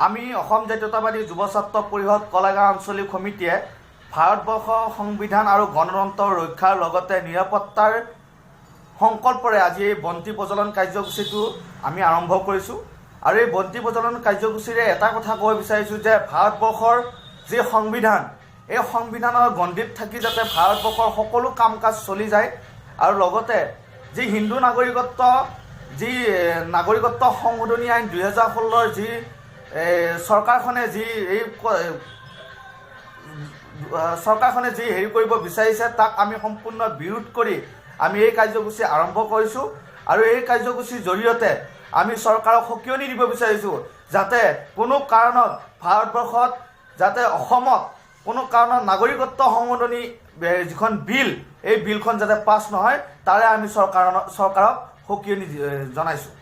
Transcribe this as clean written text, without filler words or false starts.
আমি অসম জাতীয়তাবাদী যুৱ ছাত্ৰ পৰিষদ কলাগাঁও আঞ্চলিক সমিতিয়ে ভাৰতবৰ্ষৰ সংবিধান আৰু গণতন্ত্ৰ ৰক্ষাৰ লগতে নিৰাপত্তাৰ সংকল্পৰে আজি এই বন্তি প্ৰজ্বলন কাৰ্যসূচীটো আমি আৰম্ভ কৰিছোঁ। আৰু এই বন্তি প্ৰজ্বলন কাৰ্যসূচীৰে এটা কথা ক'ব বিচাৰিছোঁ যে ভাৰতবৰ্ষৰ যি সংবিধান, এই সংবিধানৰ গণ্ডিত থাকি যাতে ভাৰতবৰ্ষৰ সকলো কাম কাজ চলি যায় আৰু লগতে যি হিন্দু নাগৰিকত্ব সংশোধনী আইন 2016 যি চৰকাৰখনে যি হেৰি কৰিব বিচাৰিছে তাক আমি সম্পূৰ্ণ বিৰোধ কৰি আমি এই কাৰ্যসূচী আৰম্ভ কৰিছোঁ। আৰু এই কাৰ্যসূচীৰ জৰিয়তে আমি চৰকাৰক সকিয়নি দিব বিচাৰিছোঁ যাতে কোনো কাৰণত ভাৰতবৰ্ষত যাতে অসমত কোনো কাৰণত নাগৰিকত্ব সংশোধনী যিখন বিল, এই বিলখন যাতে পাছ নহয় তাৰে আমি চৰকাৰক সকিয়নি জনাইছোঁ।